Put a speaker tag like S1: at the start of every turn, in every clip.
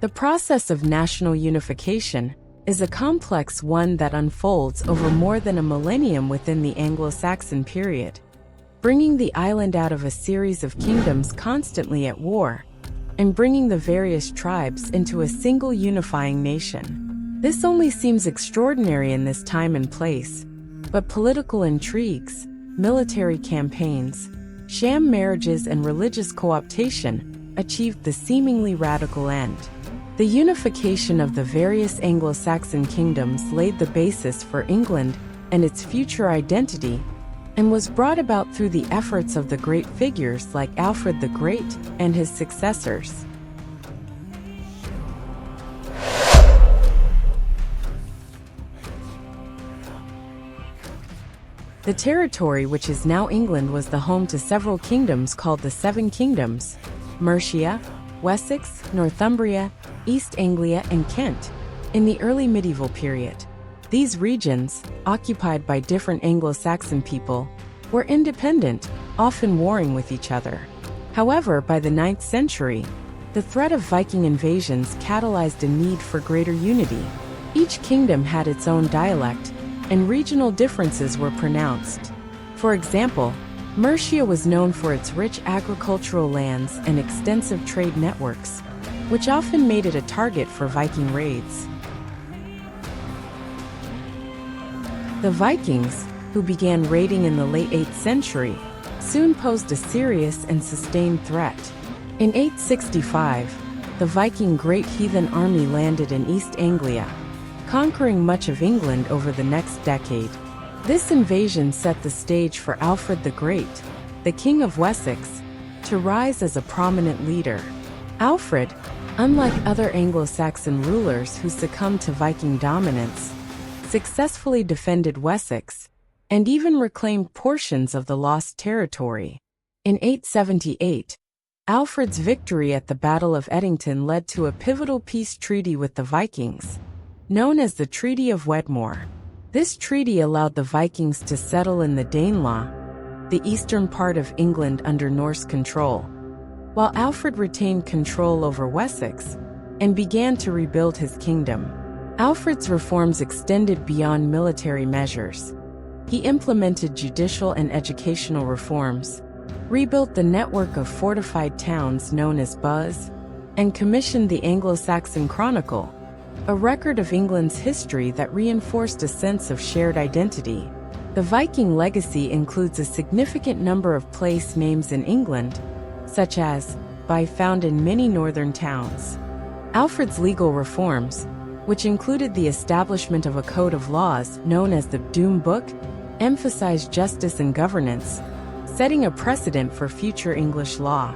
S1: The process of national unification is a complex one that unfolds over more than a millennium within the Anglo-Saxon period, bringing the island out of a series of kingdoms constantly at war, and bringing the various tribes into a single unifying nation. This only seems extraordinary in this time and place, but political intrigues, military campaigns, sham marriages and religious co-optation achieved the seemingly radical end. The unification of the various Anglo-Saxon kingdoms laid the basis for England and its future identity, and was brought about through the efforts of the great figures like Alfred the Great and his successors. The territory which is now England was the home to several kingdoms called the Seven Kingdoms: Mercia, Wessex, Northumbria, East Anglia, and Kent. In the early medieval period, these regions, occupied by different Anglo-Saxon people, were independent, often warring with each other. However, by the 9th century, the threat of Viking invasions catalyzed a need for greater unity. Each kingdom had its own dialect, and regional differences were pronounced. For example, Mercia was known for its rich agricultural lands and extensive trade networks, which often made it a target for Viking raids. The Vikings, who began raiding in the late 8th century, soon posed a serious and sustained threat. In 865, the Viking Great Heathen Army landed in East Anglia, conquering much of England over the next decade. This invasion set the stage for Alfred the Great, the King of Wessex, to rise as a prominent leader. Alfred, unlike other Anglo-Saxon rulers who succumbed to Viking dominance, successfully defended Wessex, and even reclaimed portions of the lost territory. In 878, Alfred's victory at the Battle of Edington led to a pivotal peace treaty with the Vikings, known as the Treaty of Wedmore. This treaty allowed the Vikings to settle in the Danelaw, the eastern part of England under Norse control, while Alfred retained control over Wessex and began to rebuild his kingdom. Alfred's reforms extended beyond military measures. He implemented judicial and educational reforms, rebuilt the network of fortified towns known as burhs, and commissioned the Anglo-Saxon Chronicle, a record of England's history that reinforced a sense of shared identity. The Viking legacy includes a significant number of place names in England, such as by found in many northern towns. Alfred's legal reforms, which included the establishment of a code of laws known as the Doom Book, emphasized justice and governance, setting a precedent for future English law.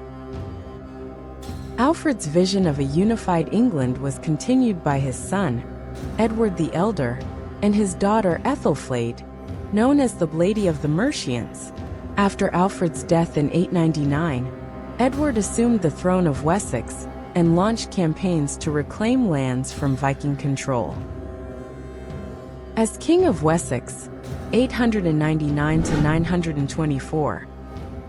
S1: Alfred's vision of a unified England was continued by his son, Edward the Elder, and his daughter Æthelflæd, known as the Lady of the Mercians. After Alfred's death in 899, Edward assumed the throne of Wessex and launched campaigns to reclaim lands from Viking control. As King of Wessex, 899 to 924,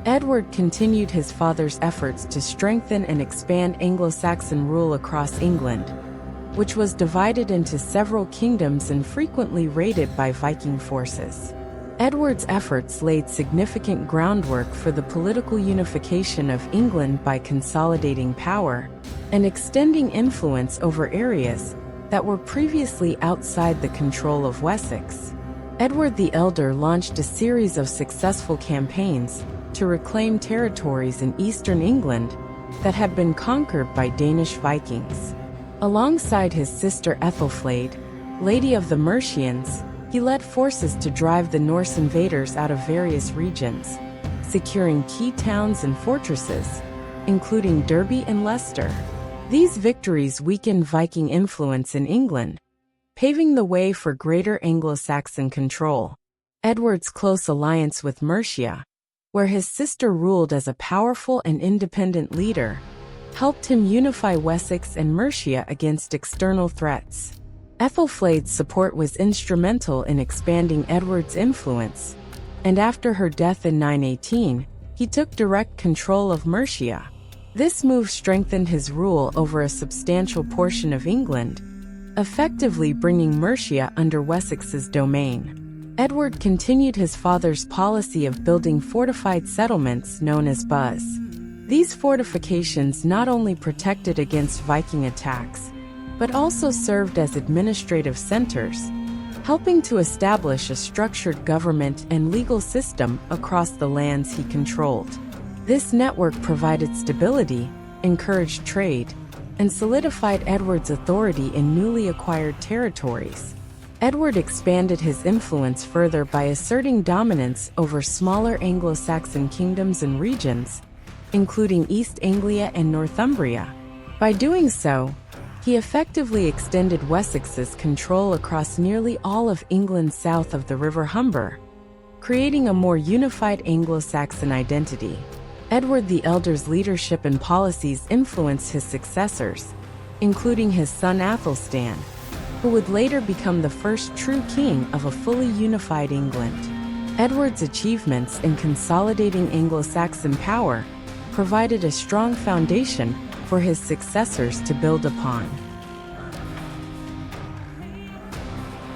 S1: Edward continued his father's efforts to strengthen and expand Anglo-Saxon rule across England, which was divided into several kingdoms and frequently raided by Viking forces. Edward's efforts laid significant groundwork for the political unification of England by consolidating power and extending influence over areas that were previously outside the control of Wessex. Edward the Elder launched a series of successful campaigns to reclaim territories in eastern England that had been conquered by Danish Vikings. Alongside his sister Æthelflæd, Lady of the Mercians, he led forces to drive the Norse invaders out of various regions, securing key towns and fortresses, including Derby and Leicester. These victories weakened Viking influence in England, paving the way for greater Anglo-Saxon control. Edward's close alliance with Mercia, where his sister ruled as a powerful and independent leader, helped him unify Wessex and Mercia against external threats. Æthelflæd's support was instrumental in expanding Edward's influence, and after her death in 918, he took direct control of Mercia. This move strengthened his rule over a substantial portion of England, effectively bringing Mercia under Wessex's domain. Edward continued his father's policy of building fortified settlements known as burhs. These fortifications not only protected against Viking attacks, but also served as administrative centers, helping to establish a structured government and legal system across the lands he controlled. This network provided stability, encouraged trade, and solidified Edward's authority in newly acquired territories. Edward expanded his influence further by asserting dominance over smaller Anglo-Saxon kingdoms and regions, including East Anglia and Northumbria. By doing so, he effectively extended Wessex's control across nearly all of England south of the River Humber, creating a more unified Anglo-Saxon identity. Edward the Elder's leadership and policies influenced his successors, including his son Athelstan, who would later become the first true king of a fully unified England. Edward's achievements in consolidating Anglo-Saxon power provided a strong foundation for his successors to build upon.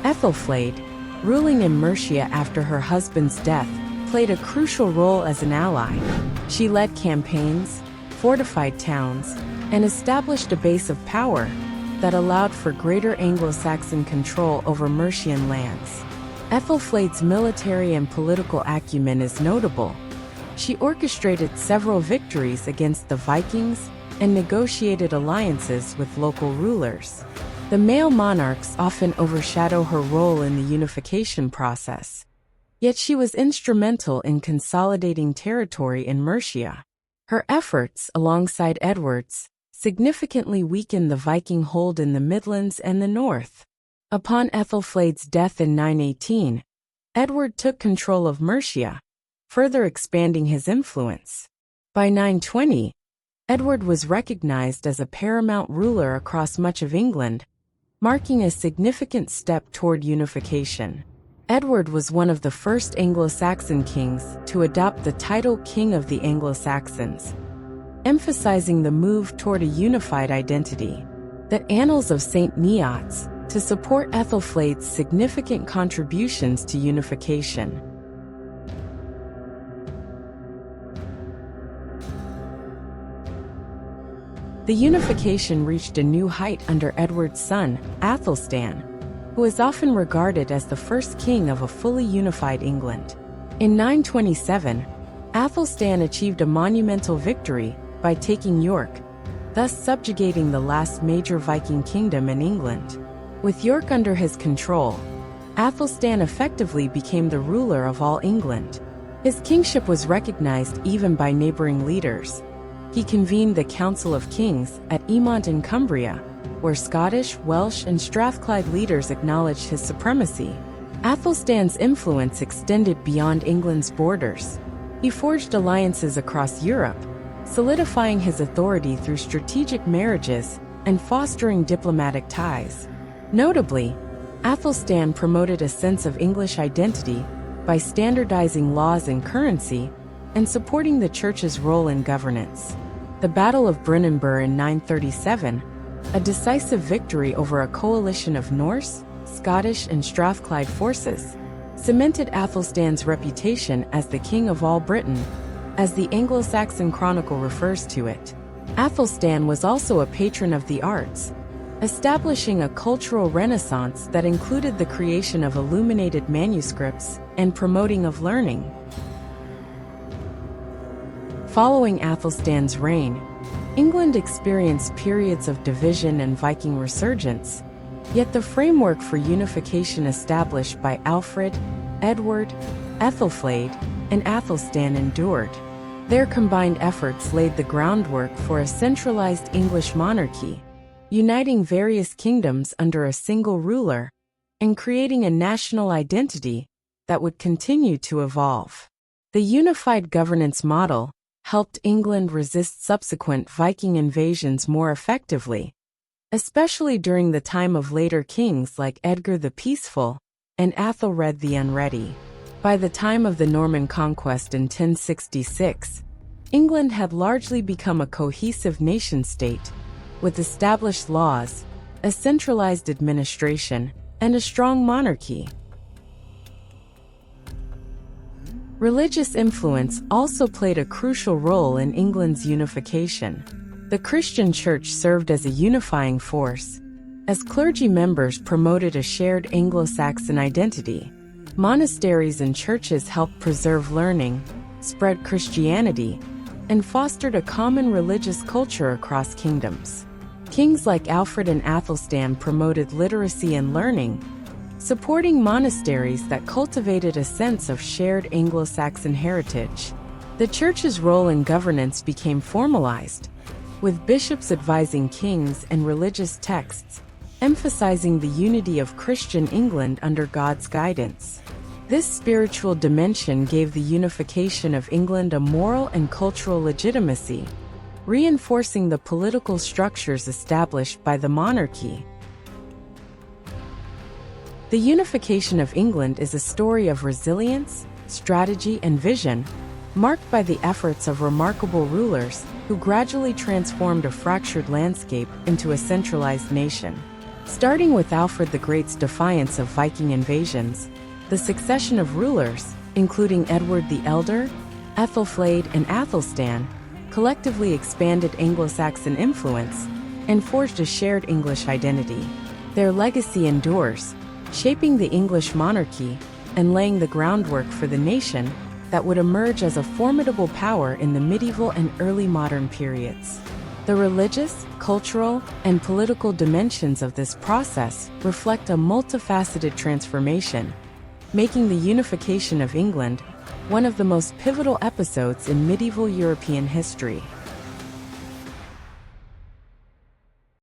S1: Æthelflæd, ruling in Mercia after her husband's death, played a crucial role as an ally. She led campaigns, fortified towns, and established a base of power that allowed for greater Anglo-Saxon control over Mercian lands. Æthelflæd's military and political acumen is notable. She orchestrated several victories against the Vikings and negotiated alliances with local rulers. The male monarchs often overshadow her role in the unification process, yet she was instrumental in consolidating territory in Mercia. Her efforts, alongside Edward's, significantly weakened the Viking hold in the Midlands and the north. Upon Æthelflæd's death in 918, Edward took control of Mercia, further expanding his influence. By 920, Edward was recognized as a paramount ruler across much of England, marking a significant step toward unification. Edward was one of the first Anglo-Saxon kings to adopt the title King of the Anglo-Saxons, emphasizing the move toward a unified identity. The Annals of St. Neots, to support Æthelflæd's significant contributions to unification. The unification reached a new height under Edward's son, Athelstan, who is often regarded as the first king of a fully unified England. In 927, Athelstan achieved a monumental victory by taking York, thus subjugating the last major Viking kingdom in England. With York under his control, Athelstan effectively became the ruler of all England. His kingship was recognized even by neighboring leaders. He convened the Council of Kings at Emont in Cumbria, where Scottish, Welsh, and Strathclyde leaders acknowledged his supremacy. Athelstan's influence extended beyond England's borders. He forged alliances across Europe, solidifying his authority through strategic marriages and fostering diplomatic ties. Notably, Athelstan promoted a sense of English identity by standardizing laws and currency and supporting the Church's role in governance. The Battle of Brunanburh in 937, a decisive victory over a coalition of Norse, Scottish, and Strathclyde forces, cemented Athelstan's reputation as the King of all Britain, as the Anglo-Saxon Chronicle refers to it. Athelstan was also a patron of the arts, establishing a cultural renaissance that included the creation of illuminated manuscripts and promoting of learning. Following Athelstan's reign, England experienced periods of division and Viking resurgence, yet the framework for unification established by Alfred, Edward, Æthelflæd, and Athelstan endured. Their combined efforts laid the groundwork for a centralized English monarchy, uniting various kingdoms under a single ruler and creating a national identity that would continue to evolve. The unified governance model helped England resist subsequent Viking invasions more effectively, especially during the time of later kings like Edgar the Peaceful and Æthelred the Unready. By the time of the Norman conquest in 1066, England had largely become a cohesive nation-state, with established laws, a centralized administration, and a strong monarchy. Religious influence also played a crucial role in England's unification. The Christian Church served as a unifying force, as clergy members promoted a shared Anglo-Saxon identity. Monasteries and churches helped preserve learning, spread Christianity, and fostered a common religious culture across kingdoms. Kings like Alfred and Athelstan promoted literacy and learning, supporting monasteries that cultivated a sense of shared Anglo-Saxon heritage. The Church's role in governance became formalized, with bishops advising kings and religious texts, emphasizing the unity of Christian England under God's guidance. This spiritual dimension gave the unification of England a moral and cultural legitimacy, reinforcing the political structures established by the monarchy. The unification of England is a story of resilience, strategy, and vision, marked by the efforts of remarkable rulers who gradually transformed a fractured landscape into a centralized nation. Starting with Alfred the Great's defiance of Viking invasions, the succession of rulers, including Edward the Elder, Æthelflæd, and Athelstan, collectively expanded Anglo-Saxon influence and forged a shared English identity. Their legacy endures, shaping the English monarchy and laying the groundwork for the nation that would emerge as a formidable power in the medieval and early modern periods. The religious, cultural, and political dimensions of this process reflect a multifaceted transformation, making the unification of England one of the most pivotal episodes in medieval European history.